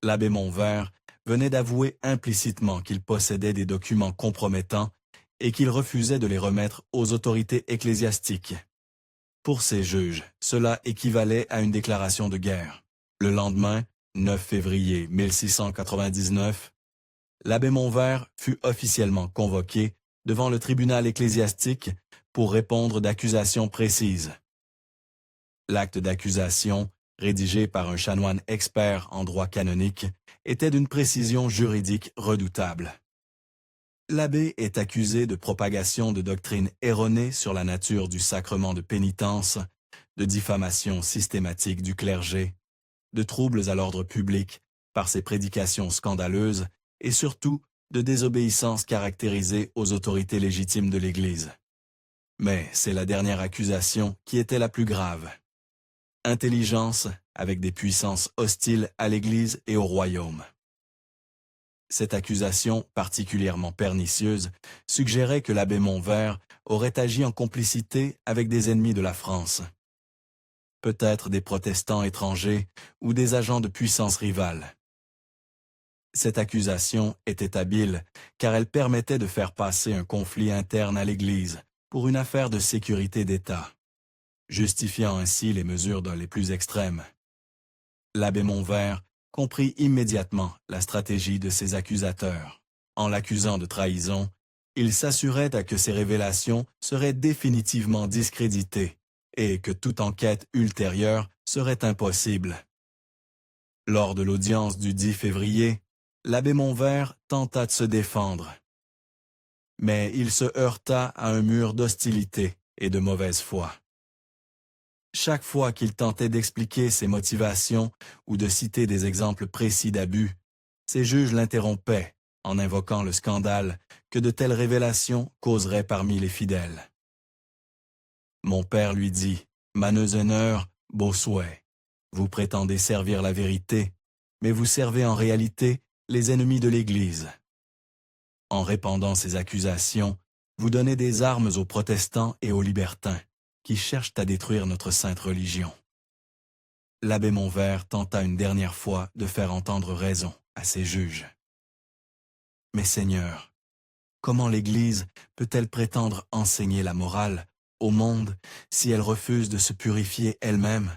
L'abbé Montvert venait d'avouer implicitement qu'il possédait des documents compromettants et qu'il refusait de les remettre aux autorités ecclésiastiques. Pour ces juges, cela équivalait à une déclaration de guerre. Le lendemain, 9 février 1699, l'abbé Montvert fut officiellement convoqué devant le tribunal ecclésiastique pour répondre d'accusations précises. L'acte d'accusation, rédigé par un chanoine expert en droit canonique, était d'une précision juridique redoutable. L'abbé est accusé de propagation de doctrines erronées sur la nature du sacrement de pénitence, de diffamation systématique du clergé, de troubles à l'ordre public par ses prédications scandaleuses et surtout de désobéissance caractérisée aux autorités légitimes de l'Église. Mais c'est la dernière accusation qui était la plus grave. Intelligence avec des puissances hostiles à l'Église et au royaume. Cette accusation, particulièrement pernicieuse, suggérait que l'abbé Montvert aurait agi en complicité avec des ennemis de la France. Peut-être des protestants étrangers ou des agents de puissances rivales. Cette accusation était habile car elle permettait de faire passer un conflit interne à l'Église pour une affaire de sécurité d'État, justifiant ainsi les mesures les plus extrêmes. L'abbé Montvert comprit immédiatement la stratégie de ses accusateurs. En l'accusant de trahison, il s'assurait à que ses révélations seraient définitivement discréditées et que toute enquête ultérieure serait impossible. Lors de l'audience du 10 février, l'abbé Montvert tenta de se défendre. Mais il se heurta à un mur d'hostilité et de mauvaise foi. Chaque fois qu'il tentait d'expliquer ses motivations ou de citer des exemples précis d'abus, ses juges l'interrompaient en invoquant le scandale que de telles révélations causeraient parmi les fidèles. Mon père lui dit, « Maneuseneur, beau souhait, vous prétendez servir la vérité, mais vous servez en réalité les ennemis de l'Église. En répandant ces accusations, vous donnez des armes aux protestants et aux libertins, qui cherchent à détruire notre sainte religion. » L'abbé Montvert tenta une dernière fois de faire entendre raison à ses juges. « Mais Seigneur, comment l'Église peut-elle prétendre enseigner la morale au monde si elle refuse de se purifier elle-même?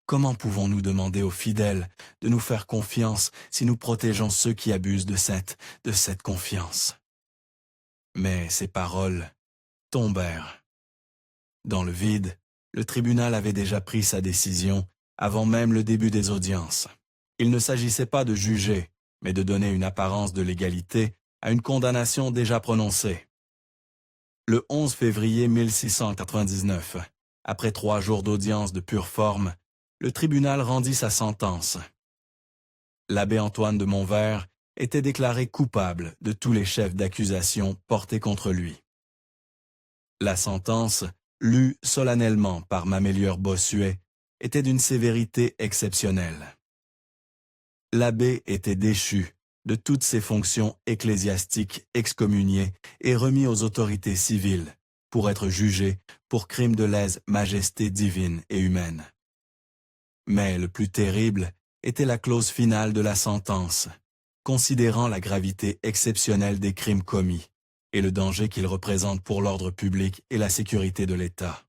Comment pouvons-nous demander aux fidèles de nous faire confiance si nous protégeons ceux qui abusent de cette confiance? » Mais ces paroles tombèrent. Dans le vide, le tribunal avait déjà pris sa décision avant même le début des audiences. Il ne s'agissait pas de juger, mais de donner une apparence de légalité à une condamnation déjà prononcée. Le 11 février 1699, après 3 jours d'audience de pure forme, le tribunal rendit sa sentence. L'abbé Antoine de Montvert était déclaré coupable de tous les chefs d'accusation portés contre lui. La sentence, lue solennellement par Maméliore Bossuet, était d'une sévérité exceptionnelle. L'abbé était déchu de toutes ses fonctions ecclésiastiques, excommunié et remis aux autorités civiles pour être jugé pour crime de lèse-majesté divine et humaine. Mais le plus terrible était la clause finale de la sentence, considérant la gravité exceptionnelle des crimes commis et le danger qu'ils représentent pour l'ordre public et la sécurité de l'État.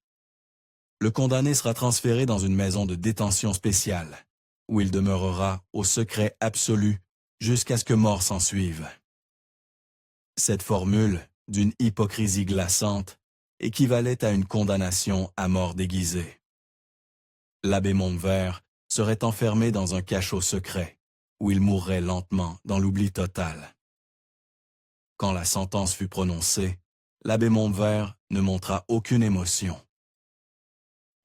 Le condamné sera transféré dans une maison de détention spéciale, où il demeurera au secret absolu jusqu'à ce que mort s'ensuive. Cette formule, d'une hypocrisie glaçante, équivalait à une condamnation à mort déguisée. L'abbé Montvert serait enfermé dans un cachot secret, où il mourrait lentement dans l'oubli total. Quand la sentence fut prononcée, l'abbé Montvert ne montra aucune émotion.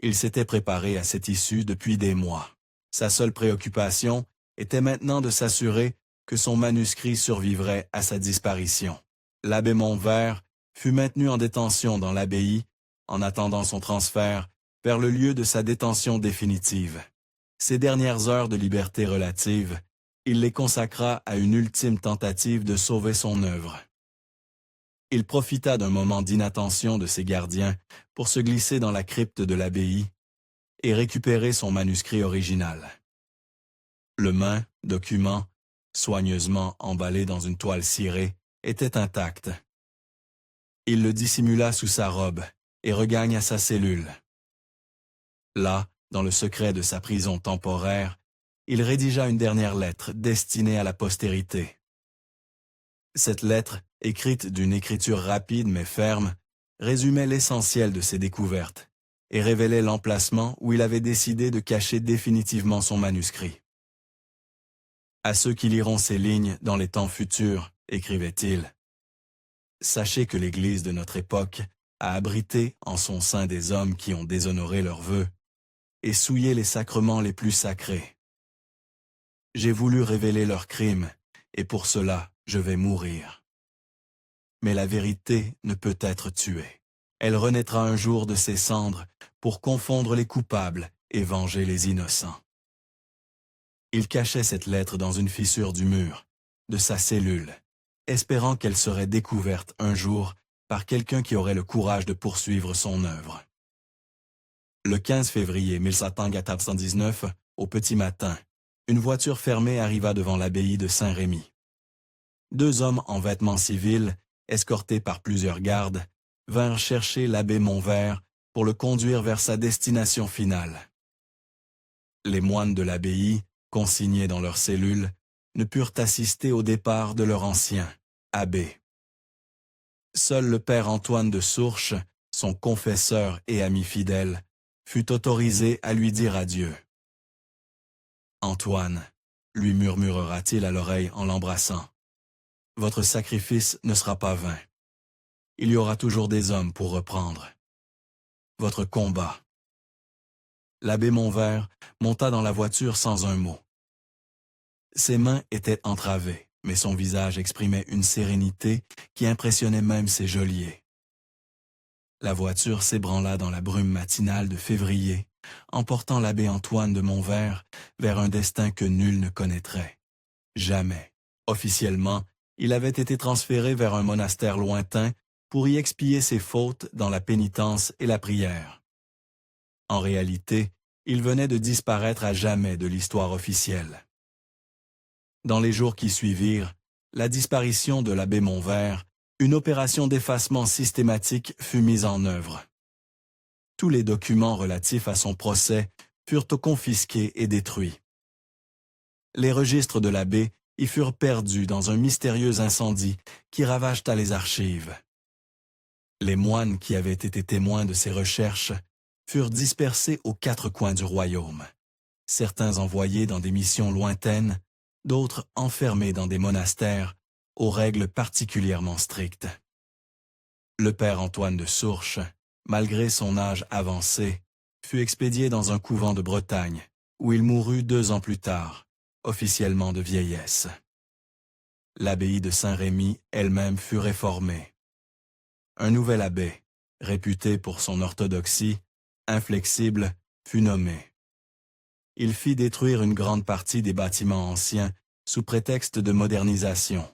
Il s'était préparé à cette issue depuis des mois. Sa seule préoccupation était maintenant de s'assurer que son manuscrit survivrait à sa disparition. L'abbé Montvert fut maintenu en détention dans l'abbaye en attendant son transfert vers le lieu de sa détention définitive. Ses dernières heures de liberté relative, il les consacra à une ultime tentative de sauver son œuvre. Il profita d'un moment d'inattention de ses gardiens pour se glisser dans la crypte de l'abbaye et récupérer son manuscrit original. Le main, document, soigneusement emballé dans une toile cirée, était intact. Il le dissimula sous sa robe et regagna sa cellule. Là, dans le secret de sa prison temporaire, il rédigea une dernière lettre destinée à la postérité. Cette lettre, écrite d'une écriture rapide mais ferme, résumait l'essentiel de ses découvertes et révélait l'emplacement où il avait décidé de cacher définitivement son manuscrit. À ceux qui liront ces lignes dans les temps futurs, écrivait-il, sachez que l'Église de notre époque a abrité en son sein des hommes qui ont déshonoré leurs vœux et souillé les sacrements les plus sacrés. J'ai voulu révéler leurs crimes, et pour cela, je vais mourir. Mais la vérité ne peut être tuée. Elle renaîtra un jour de ses cendres pour confondre les coupables et venger les innocents. Il cachait cette lettre dans une fissure du mur, de sa cellule, espérant qu'elle serait découverte un jour par quelqu'un qui aurait le courage de poursuivre son œuvre. Le 15 février 1799, au petit matin, une voiture fermée arriva devant l'abbaye de Saint-Rémy. 2 hommes en vêtements civils, escortés par plusieurs gardes, vinrent chercher l'abbé Montvert pour le conduire vers sa destination finale. Les moines de l'abbaye, consignés dans leurs cellules, ne purent assister au départ de leur ancien abbé. Seul le père Antoine de Sourches, son confesseur et ami fidèle, fut autorisé à lui dire adieu. « Antoine, lui murmurera-t-il à l'oreille en l'embrassant, votre sacrifice ne sera pas vain. Il y aura toujours des hommes pour reprendre votre combat. » L'abbé Montvert monta dans la voiture sans un mot. Ses mains étaient entravées, mais son visage exprimait une sérénité qui impressionnait même ses geôliers. La voiture s'ébranla dans la brume matinale de février, emportant l'abbé Antoine de Montvert vers un destin que nul ne connaîtrait. Jamais. Officiellement, il avait été transféré vers un monastère lointain pour y expier ses fautes dans la pénitence et la prière. En réalité, il venait de disparaître à jamais de l'histoire officielle. Dans les jours qui suivirent, la disparition de l'abbé Montvert, une opération d'effacement systématique fut mise en œuvre. Tous les documents relatifs à son procès furent confisqués et détruits. Les registres de l'abbé y furent perdus dans un mystérieux incendie qui ravagea les archives. Les moines qui avaient été témoins de ces recherches furent dispersés aux quatre coins du royaume, certains envoyés dans des missions lointaines, d'autres enfermés dans des monastères aux règles particulièrement strictes. Le père Antoine de Sourches, malgré son âge avancé, fut expédié dans un couvent de Bretagne, où il mourut 2 ans plus tard, officiellement de vieillesse. L'abbaye de Saint-Rémy elle-même fut réformée. Un nouvel abbé, réputé pour son orthodoxie, inflexible, fut nommé. Il fit détruire une grande partie des bâtiments anciens sous prétexte de modernisation,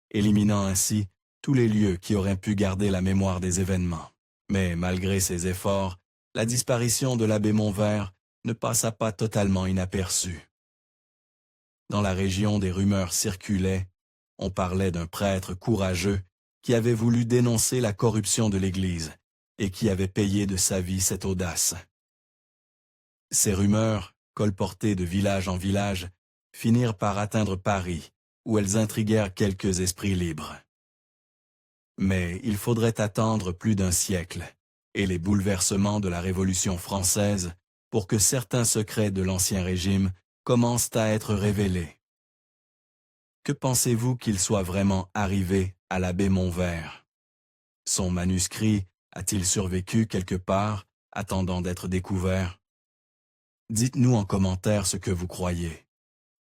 éliminant ainsi tous les lieux qui auraient pu garder la mémoire des événements. Mais malgré ses efforts, la disparition de l'abbé Montvert ne passa pas totalement inaperçue. Dans la région, des rumeurs circulaient. On parlait d'un prêtre courageux qui avait voulu dénoncer la corruption de l'Église et qui avait payé de sa vie cette audace. Ces rumeurs, colportées de village en village, finirent par atteindre Paris, où elles intriguèrent quelques esprits libres. Mais il faudrait attendre plus d'1 siècle et les bouleversements de la Révolution française pour que certains secrets de l'Ancien Régime commencent à être révélés. Que pensez-vous qu'il soit vraiment arrivé à l'abbé Montvert? Son manuscrit a-t-il survécu quelque part, attendant d'être découvert? Dites-nous en commentaire ce que vous croyez.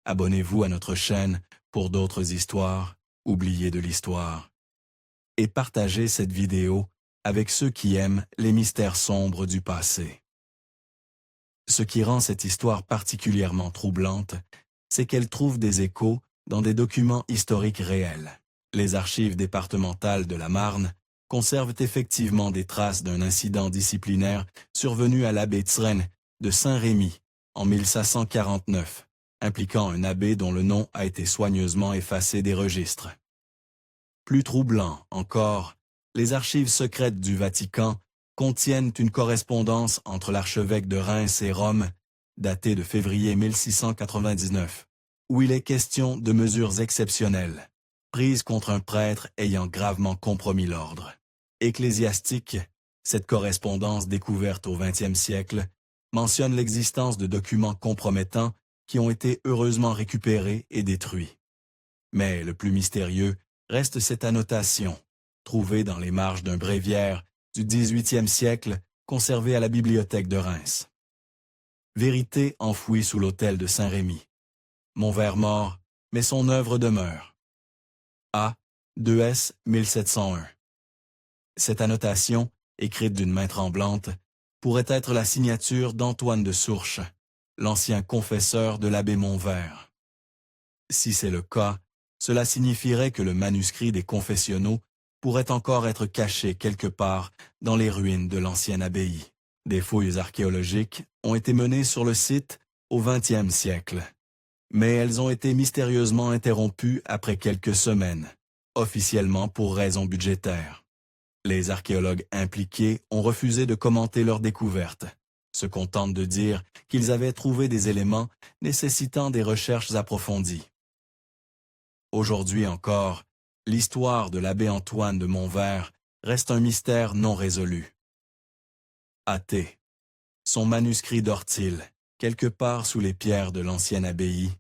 Abonnez-vous à notre chaîne pour d'autres histoires, oubliées de l'histoire. Et partagez cette vidéo avec ceux qui aiment les mystères sombres du passé. Ce qui rend cette histoire particulièrement troublante, c'est qu'elle trouve des échos dans des documents historiques réels. Les archives départementales de la Marne conservent effectivement des traces d'un incident disciplinaire survenu à l'abbé Tsren de Saint-Rémy en 1549, impliquant un abbé dont le nom a été soigneusement effacé des registres. Plus troublant encore, les archives secrètes du Vatican contiennent une correspondance entre l'archevêque de Reims et Rome, datée de février 1699, où il est question de mesures exceptionnelles, prises contre un prêtre ayant gravement compromis l'ordre ecclésiastique. Cette correspondance découverte au XXe siècle mentionne l'existence de documents compromettants qui ont été heureusement récupérés et détruits. Mais le plus mystérieux reste cette annotation, trouvée dans les marges d'un bréviaire du XVIIIe siècle conservé à la bibliothèque de Reims. Vérité enfouie sous l'autel de Saint-Rémy. Montvert mort, mais son œuvre demeure. A. 2S 1701. Cette annotation, écrite d'une main tremblante, pourrait être la signature d'Antoine de Sourches, l'ancien confesseur de l'abbé Montvert. Si c'est le cas, cela signifierait que le manuscrit des confessionnaux pourrait encore être caché quelque part dans les ruines de l'ancienne abbaye. Des fouilles archéologiques ont été menées sur le site au XXe siècle, mais elles ont été mystérieusement interrompues après quelques semaines, officiellement pour raisons budgétaires. Les archéologues impliqués ont refusé de commenter leurs découvertes, se contentent de dire qu'ils avaient trouvé des éléments nécessitant des recherches approfondies. Aujourd'hui encore, l'histoire de l'abbé Antoine de Montvert reste un mystère non résolu. Athée. Son manuscrit d'Orthil, quelque part sous les pierres de l'ancienne abbaye.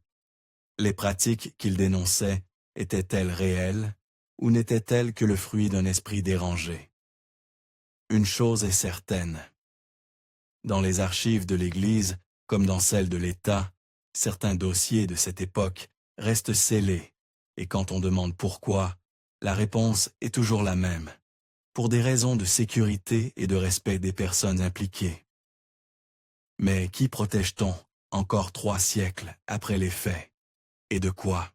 Les pratiques qu'il dénonçait étaient-elles réelles ou n'étaient-elles que le fruit d'un esprit dérangé? Une chose est certaine. Dans les archives de l'Église, comme dans celles de l'État, certains dossiers de cette époque restent scellés, et quand on demande pourquoi, la réponse est toujours la même, pour des raisons de sécurité et de respect des personnes impliquées. Mais qui protège-t-on encore 3 siècles après les faits? Et de quoi?